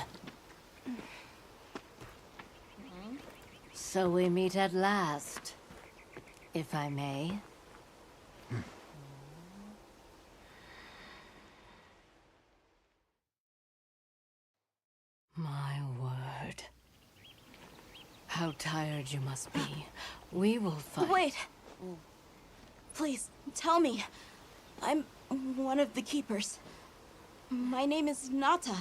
So we meet at last, if I may. My word. How tired you must be. We will fight. Wait! Please, tell me. I'm one of the Keepers. My name is Nata.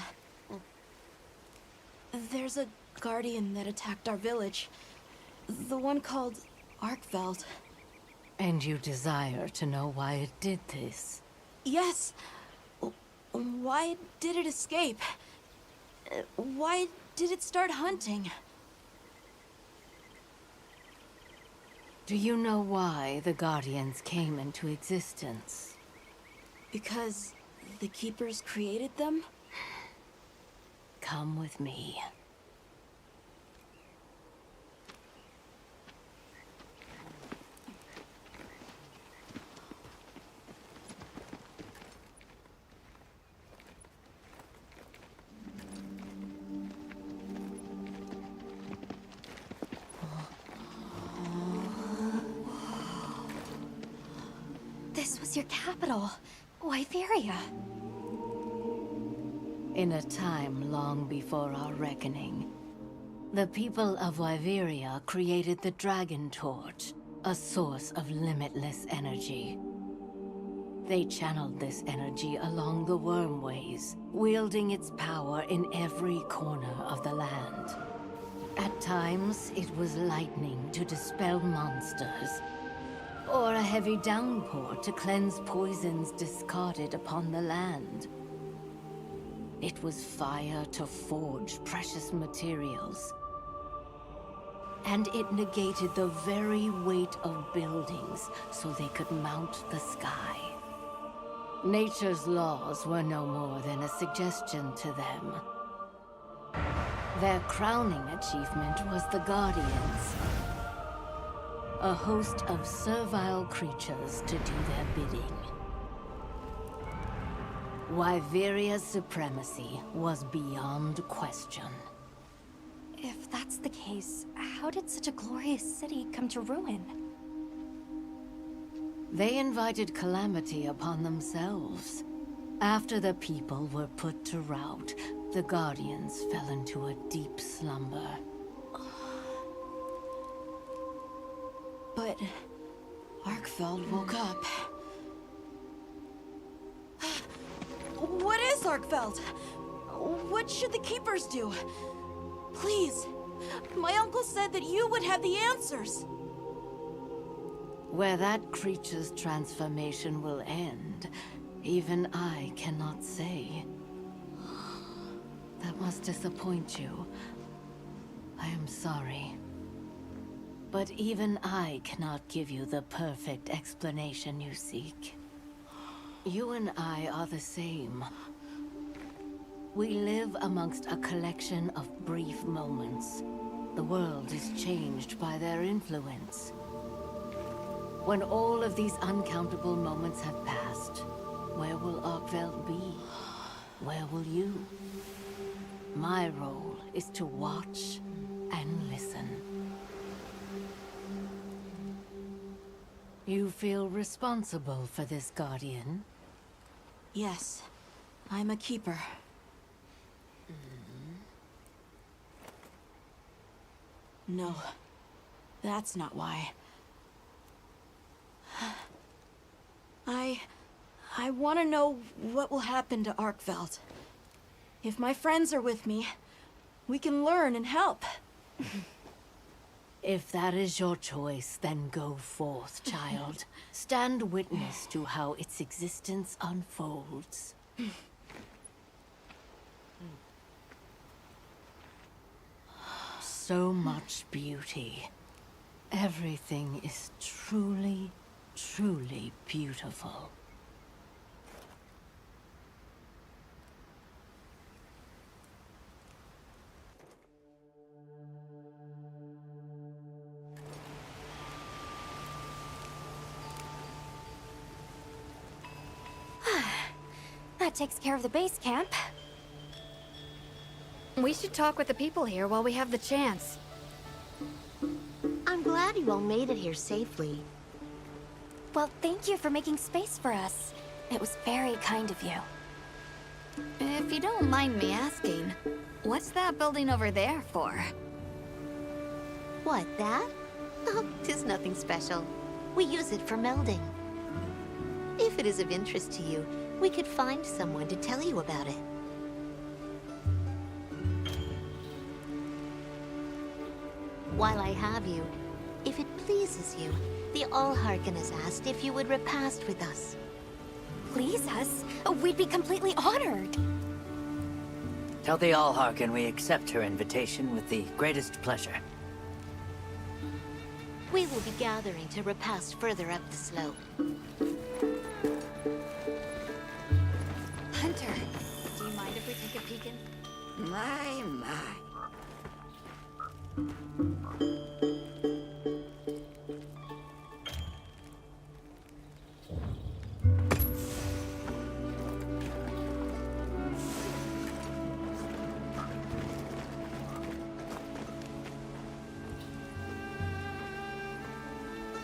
There's a Guardian that attacked our village. The one called Arkveld. And you desire to know why it did this? Yes. Why did it escape? Why did it start hunting? Do you know why the Guardians came into existence? Because the Keepers created them? Come with me. This was your capital, Wyveria. In a time long before our reckoning, the people of Wyveria created the Dragon Torch, a source of limitless energy. They channeled this energy along the Wormways, wielding its power in every corner of the land. At times, it was lightning to dispel monsters, or a heavy downpour to cleanse poisons discarded upon the land. It was fire to forge precious materials. And it negated the very weight of buildings so they could mount the sky. Nature's laws were no more than a suggestion to them. Their crowning achievement was the Guardians. A host of servile creatures to do their bidding. Wyveria's supremacy was beyond question. If that's the case, how did such a glorious city come to ruin? They invited calamity upon themselves. After the people were put to rout, the Guardians fell into a deep slumber. But Arkveld woke up. What is Arkveld? What should the Keepers do? Please, my uncle said that you would have the answers. Where that creature's transformation will end, even I cannot say. That must disappoint you. I am sorry. But even I cannot give you the perfect explanation you seek. You and I are the same. We live amongst a collection of brief moments. The world is changed by their influence. When all of these uncountable moments have passed, where will Arkveld be? Where will you? My role is to watch and listen. You feel responsible for this Guardian? Yes, I'm a Keeper. No, that's not why. I want to know what will happen to Arkveld. If my friends are with me, we can learn and help. If that is your choice, then go forth, child. Stand witness to how its existence unfolds. So much beauty. Everything is truly, truly beautiful. That takes care of the base camp. We should talk with the people here while we have the chance. I'm glad you all made it here safely. Well, thank you for making space for us. It was very kind of you. If you don't mind me asking, what's that building over there for? What, that? Oh, 'tis nothing special. We use it for melding. If it is of interest to you, we could find someone to tell you about it. While I have you, if it pleases you, the Allharken has asked if you would repast with us. Please us? We'd be completely honored. Tell the Allharken we accept her invitation with the greatest pleasure. We will be gathering to repast further up the slope. Hunter, do you mind if we take a peek in? My.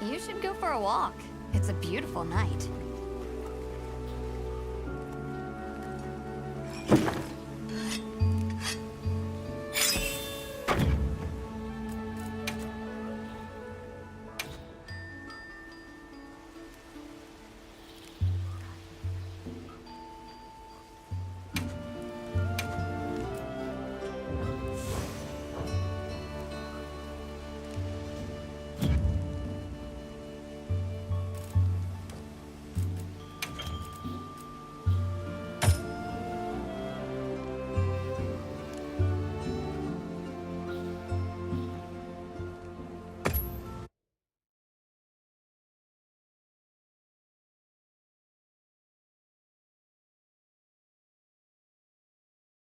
You should go for a walk. It's a beautiful night.